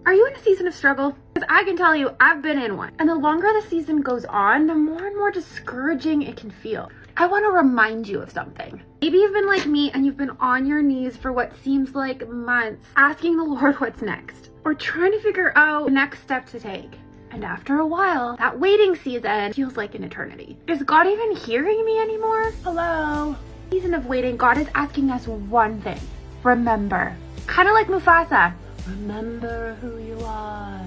Are you in a season of struggle? Because I can tell you, I've been in one. And the longer the season goes on, the more and more discouraging it can feel. I want to remind you of something. Maybe you've been like me and you've been on your knees for what seems like months, asking the Lord what's next, or trying to figure out the next step to take. And after a while, that waiting season feels like an eternity. Is God even hearing me anymore? Hello? Season of waiting, God is asking us one thing. Remember. Kind of like Mufasa. Remember who you are.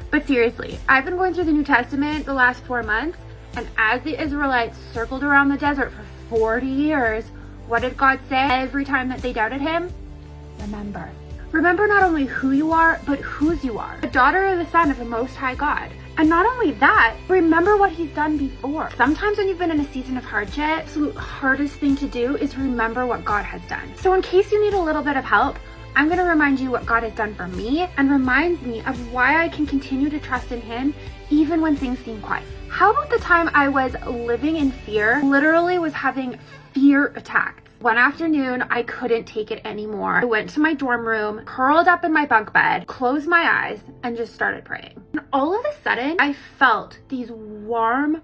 But seriously, I've been going through the New Testament the last 4 months, and as the Israelites circled around the desert for 40 years, what did God say every time that they doubted him? Remember. Remember not only who you are, but whose you are. The daughter of the Son of the Most High God. And not only that, remember what he's done before. Sometimes when you've been in a season of hardship, the absolute hardest thing to do is remember what God has done. So in case you need a little bit of help, I'm going to remind you what God has done for me and reminds me of why I can continue to trust in him even when things seem quiet. How about the time I was living in fear, literally was having fear attacks? One afternoon, I couldn't take it anymore. I went to my dorm room, curled up in my bunk bed, closed my eyes, and just started praying. And all of a sudden, I felt these warm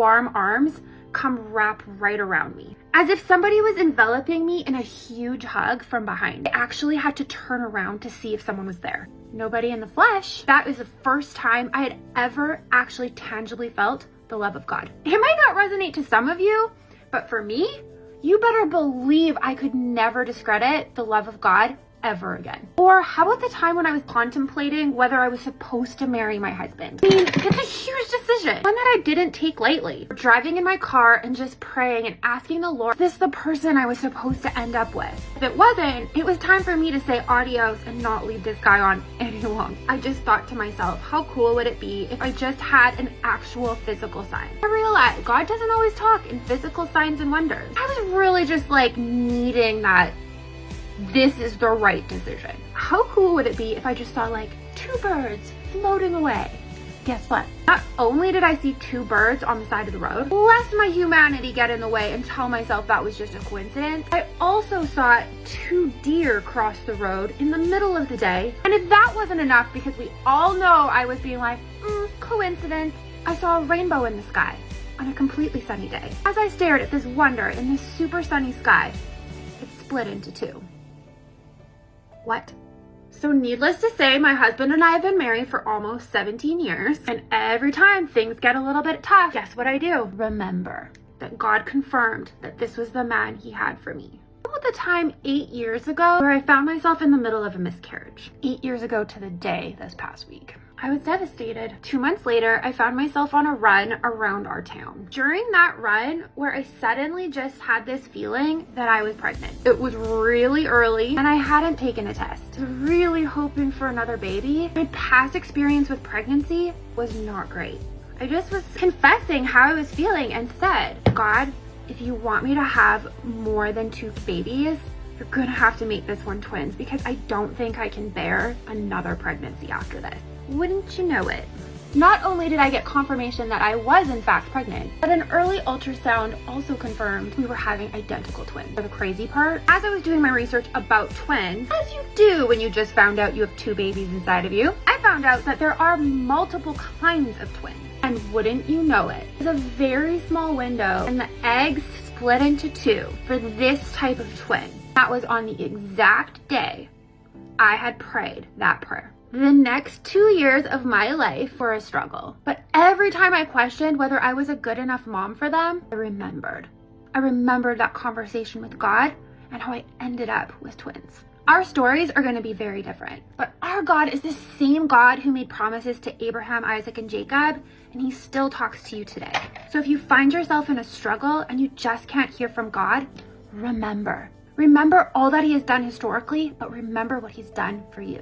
arms come wrap right around me. As if somebody was enveloping me in a huge hug from behind. I actually had to turn around to see if someone was there. Nobody in the flesh. That was the first time I had ever actually tangibly felt the love of God. It might not resonate to some of you, but for me, you better believe I could never discredit the love of God ever again. Or how about the time when I was contemplating whether I was supposed to marry my husband? I mean, it's a huge decision, one that I didn't take lightly. Driving in my car and just praying and asking the Lord, is this the person I was supposed to end up with? If it wasn't, it was time for me to say adios and not leave this guy on any longer. I just thought to myself, how cool would it be if I just had an actual physical sign? I realized God doesn't always talk in physical signs and wonders. I was really just like needing that this is the right decision. How cool would it be if I just saw like 2 birds floating away? Guess what? Not only did I see 2 birds on the side of the road, lest my humanity get in the way and tell myself that was just a coincidence, I also saw 2 deer cross the road in the middle of the day. And if that wasn't enough, because we all know I was being like, coincidence, I saw a rainbow in the sky on a completely sunny day. As I stared at this wonder in this super sunny sky, it split into 2. What? So needless to say, my husband and I have been married for almost 17 years. And every time things get a little bit tough, guess what I do? Remember that God confirmed that this was the man he had for me. How about the time 8 years ago where I found myself in the middle of a miscarriage? 8 years ago to the day this past week. I was devastated. 2 months later, I found myself on a run around our town. During that run, where I suddenly just had this feeling that I was pregnant. It was really early and I hadn't taken a test. I was really hoping for another baby. My past experience with pregnancy was not great. I just was confessing how I was feeling and said, God, if you want me to have more than 2 babies, you're gonna have to make this one twins because I don't think I can bear another pregnancy after this. Wouldn't you know it? Not only did I get confirmation that I was in fact pregnant, but an early ultrasound also confirmed we were having identical twins. For the crazy part, as I was doing my research about twins, as you do when you just found out you have 2 babies inside of you, I found out that there are multiple kinds of twins. And wouldn't you know it, there's a very small window and the eggs split into 2 for this type of twin. That was on the exact day I had prayed that prayer. The next 2 years of my life were a struggle, but every time I questioned whether I was a good enough mom for them, I remembered. I remembered that conversation with God and how I ended up with twins. Our stories are going to be very different, but our God is the same God who made promises to Abraham, Isaac, and Jacob, and he still talks to you today. So if you find yourself in a struggle and you just can't hear from God, remember. Remember all that he has done historically, but remember what he's done for you.